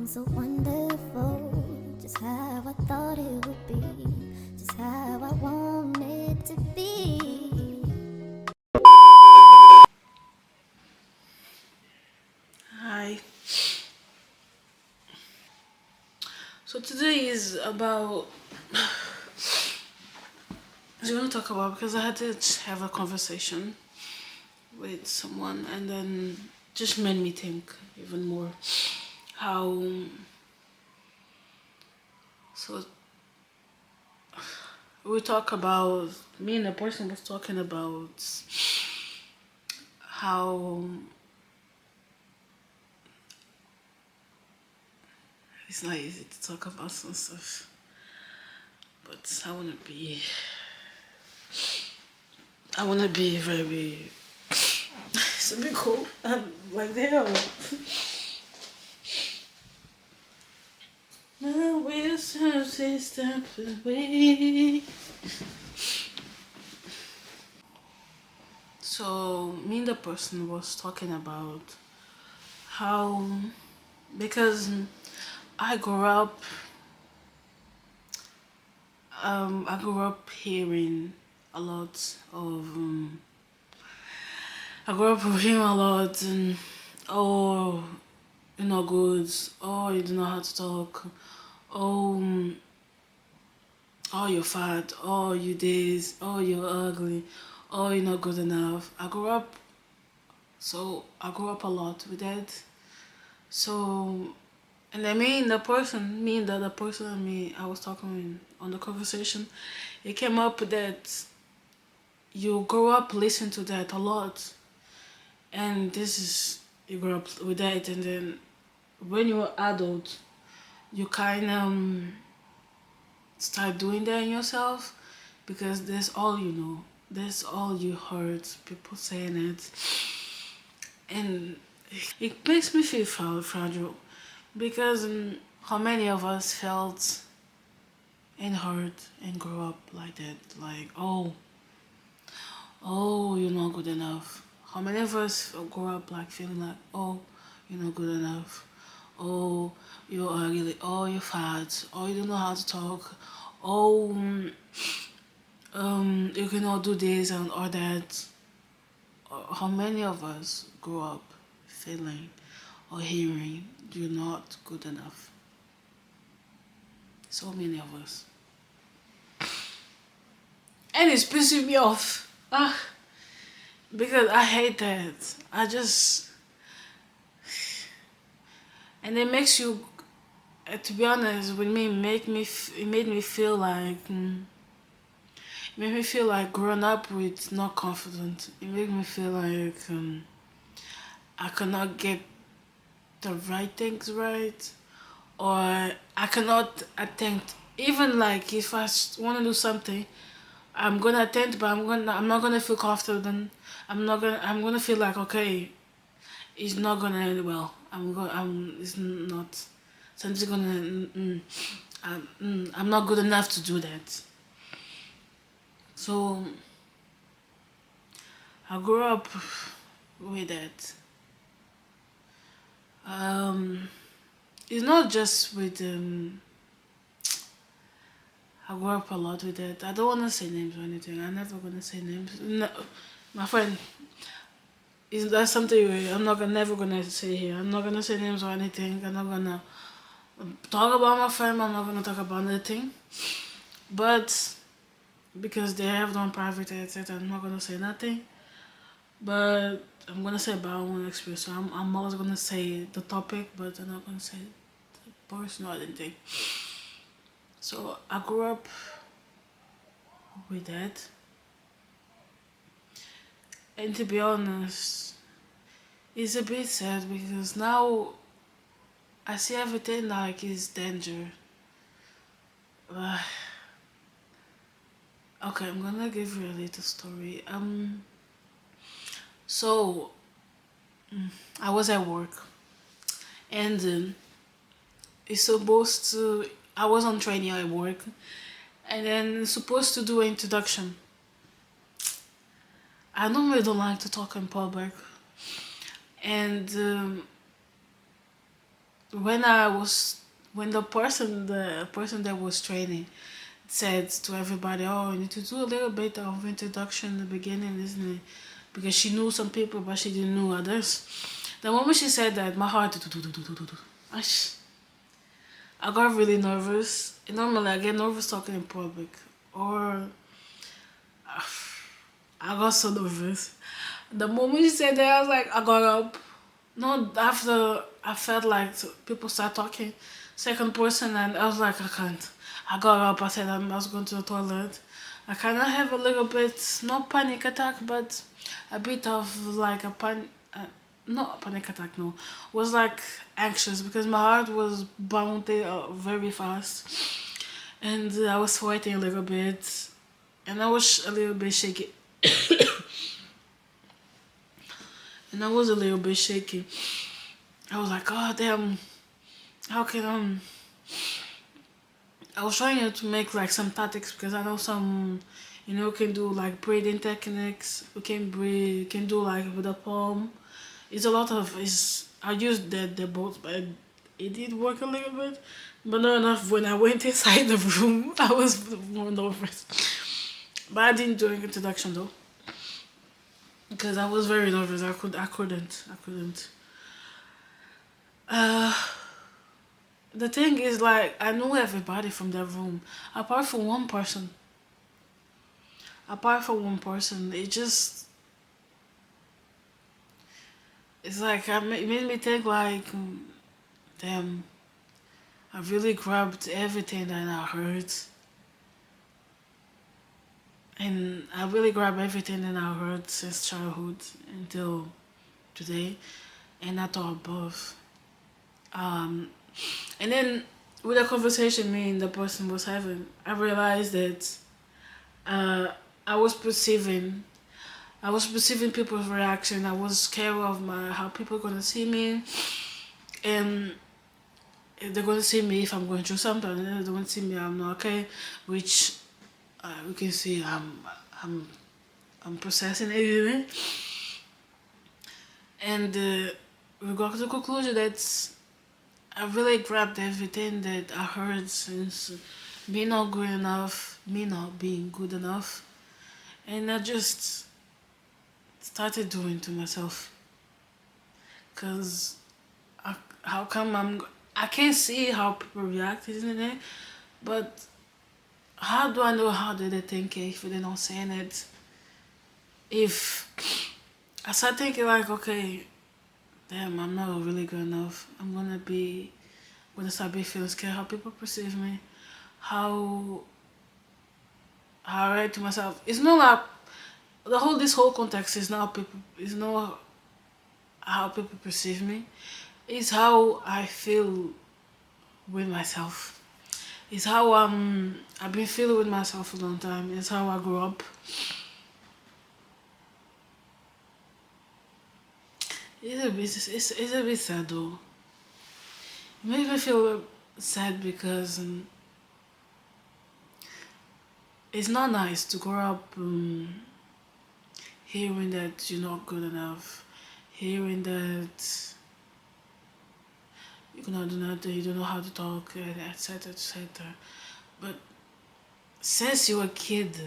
so wonderful, just how I thought it would be, just how I want it to be. Hi. So today is about. I'm going to talk about because I had to have a conversation with someone and then just made me think even more how. So we talk about me and the person was talking about how it's not easy to talk about some stuff, but I wanna be very. It's a bit cool. I'm like the hell. My wheels have steps away. So me and the person was talking about how, because I grew up hearing a lot of I grew up hearing a lot and oh, you're not good, oh, you don't know how to talk, oh, oh, you're fat, oh, you this, oh, you're ugly, oh, you're not good enough. I grew up a lot with that. So, and I mean, me and the other person, I was talking with on the conversation, it came up that you grow up listening to that a lot. And you grow up with that, and then when you're adult, you kind of start doing that in yourself because that's all you know. That's all you heard people saying it. And it makes me feel fragile because how many of us felt and hurt and grew up like that, like oh, you're not good enough. How many of us grew up like feeling like, oh, you're not good enough, oh, you're ugly, oh, you're fat, oh, you don't know how to talk, oh, you cannot do this and or that. How many of us grew up feeling or hearing you're not good enough? So many of us. And it's pissing me off. Because I hate that. And it makes you, to be honest with me, it made me feel like, it made me feel like growing up with not confident. It made me feel like I cannot get the right things right, or I cannot attempt. Even like if I want to do something, I'm gonna attempt, but I'm not gonna feel confident. I'm gonna feel like okay, it's not gonna end well. It's not. So I'm just gonna. I'm not good enough to do that. So I grew up with that. Um, it's not just with I grew up a lot with that. I don't wanna say names or anything. I'm never gonna say names. No, my friend. Is that something never gonna say here? I'm not gonna say names or anything. I'm not gonna talk about my friend. I'm not gonna talk about anything. But because they have done private, etc., I'm not gonna say nothing. But I'm gonna say about one experience. So I'm always gonna say the topic, but I'm not gonna say the person or anything. So I grew up with that, and to be honest, it's a bit sad because now I see everything like it's danger. Okay, I'm gonna give you a little story. So I was at work, and it's supposed to. I was on training at work, and then supposed to do an introduction. I normally don't like to talk in public, and when I was when the person that was training said to everybody, "Oh, you need to do a little bit of introduction in the beginning, isn't it?" Because she knew some people, but she didn't know others. The moment she said that, my heart, I got really nervous. And normally, I get nervous talking in public, or I got so nervous. The moment she said that, I was like, I got up. No, after I felt like people start talking, second person, and I was like, I can't. I got up. I said I was going to the toilet. I kind of have a little bit, not panic attack, but a bit of like a not a panic attack. No, was like anxious because my heart was bounding very fast, and I was sweating a little bit, and I was a little bit shaky, and I was a little bit shaky. I was like, oh damn, how can I was trying to make like some tactics because I know some, can do like breathing techniques. You can breathe, you can do like with the palm. It's a lot of, I used the both, but it did work a little bit. But not enough when I went inside the room, I was more nervous. But I didn't do an introduction though. Because I was very nervous. I couldn't. Uh, the thing is, like, I knew everybody from that room, apart from one person. Apart from one person, it's like, it made me think, like, damn, I really grabbed everything that I heard. And I really grabbed everything that I heard since childhood until today. And I thought above. Um, and then with the conversation me and the person was having, I realized that uh, I was perceiving I was perceiving people's reaction. I was scared of how people are gonna see me, and if they're gonna see me if I'm going through something. And if they don't see me, I'm not okay. Which we can see I'm I'm processing it, and we got to the conclusion that I really grabbed everything that I heard since me not good enough, me not being good enough, and I just started doing to myself. Cause how come I can't see how people react, isn't it? But how do I know how they're thinking if they're not saying it? If I start thinking like, okay, damn, I'm not really good enough. I'm gonna start being feeling scared how people perceive me, how how I write to myself. It's not like this whole context is not people. It's not how people perceive me. It's how I feel with myself. It's how I've been feeling with myself for a long time. It's how I grew up. It's a bit sad though. It makes me feel sad because it's not nice to grow up hearing that you're not good enough, hearing that you cannot do nothing, you don't know how to talk, etc. etc. But since you're a kid,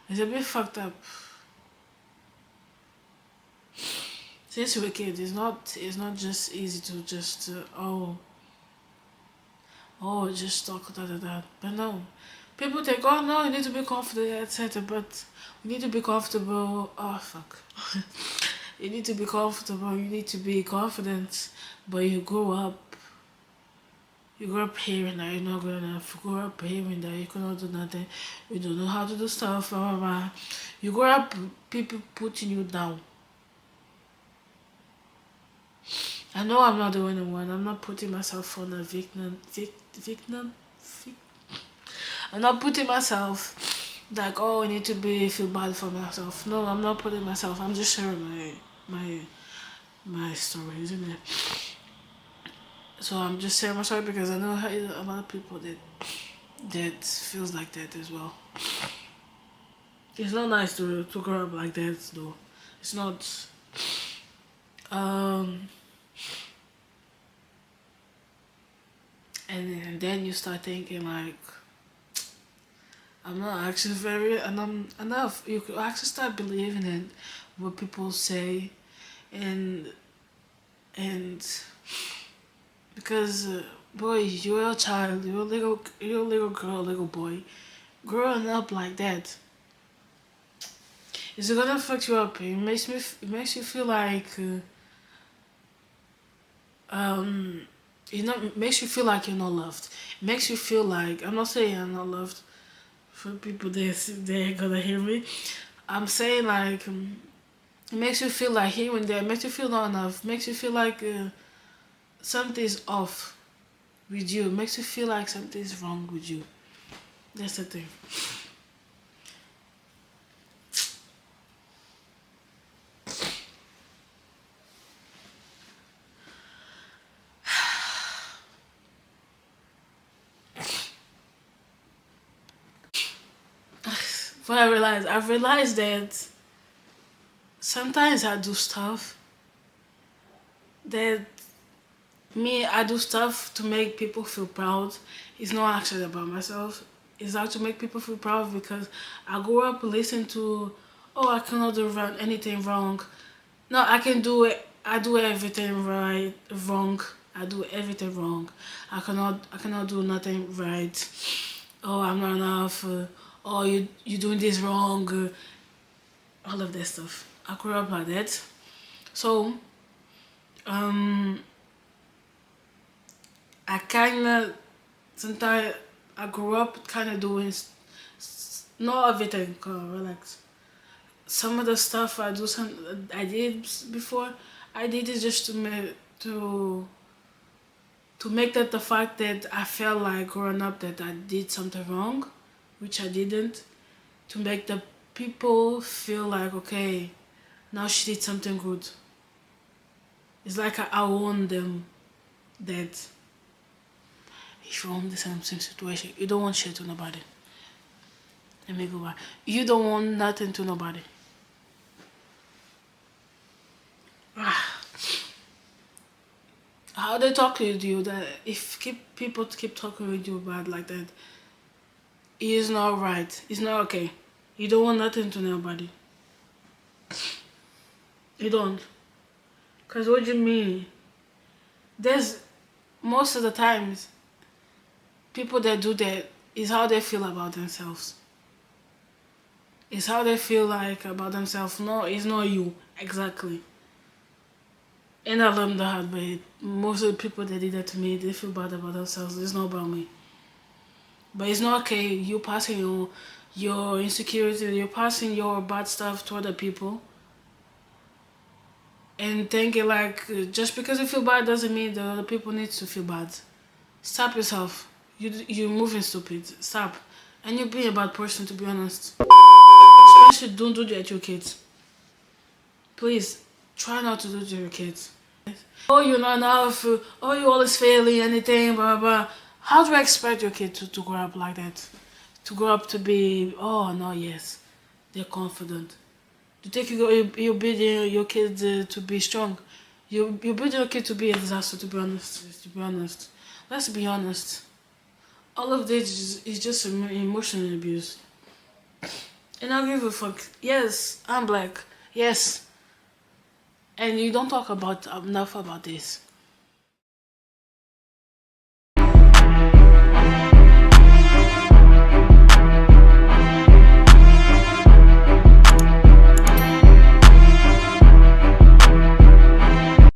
it's a bit fucked up. Since you're a kid, it's not just easy to just just talk that. But no, people think, oh no, you need to be confident, etc. But you need to be comfortable. Oh fuck. You need to be comfortable. You need to be confident. But you grow up hearing that you're not good enough. You grow up hearing that you cannot do nothing. You don't know how to do stuff. Blah, blah, blah. You grow up people putting you down. I know I'm not the only one. I'm not putting myself on a I'm not putting myself like, oh, I need to feel bad for myself. No, I'm not putting myself. I'm just sharing my my story, isn't it? So I'm just sharing my story because I know a lot of people that feels like that as well. It's not nice to grow up like that though. It's not. Um, and then you start thinking like, I'm not actually very and I'm enough. You could actually start believing in what people say, and and because boy, you're a child, you're a little girl, little boy, growing up like that. Is it gonna fuck you up? It makes you feel like um it makes you feel like you're not loved. It makes you feel like, I'm not saying I'm not loved. For people they're gonna hear me, I'm saying like it makes you feel like here and there. It makes you feel not enough. It makes you feel like something's off with you. It makes you feel like something's wrong with you. That's the thing. What I've realized that sometimes I do stuff that I do stuff to make people feel proud. It's not actually about myself. It's out to make people feel proud because I grew up listening to, oh, I cannot do anything wrong. No, I can do it. I do everything right, wrong. I do everything wrong. I cannot do nothing right. Oh, I'm not enough. Oh, you doing this wrong. All of that stuff. I grew up like that. So, um, I kinda sometimes I grew up kind of doing not everything. Relax. Some of the stuff I did before, I did it just to make that the fact that I felt like growing up that I did something wrong, which I didn't, to make the people feel like, okay, now she did something good. It's like I warned them that if you're in the same situation, you don't want shit to nobody. Let me go back. You don't want nothing to nobody. How they talk to you, that if people keep talking with you bad like that, it is not right. It's not okay. You don't want nothing to nobody. You don't. Cause what do you mean? There's most of the times people that do that is how they feel about themselves. It's how they feel like about themselves. No, it's not you exactly. And I learned the hard way. Most of the people that did that to me, they feel bad about themselves. It's not about me. But it's not okay. You passing your insecurity, you're passing your bad stuff to other people, and thinking like just because you feel bad doesn't mean that other people need to feel bad. Stop yourself. You're moving stupid. Stop. And you're being a bad person, to be honest. Especially don't do that to your kids. Please try not to do to your kids. Oh, you're not enough. Oh, you always failing anything. Blah blah blah. How do you expect your kid to grow up like that? To grow up to be, oh no, yes, they're confident. You think you're building your kid to be strong? You're building your kid to be a disaster. To be honest, let's be honest. All of this is just emotional abuse, and I don't give a fuck. Yes, I'm black. Yes, and you don't talk about enough about this.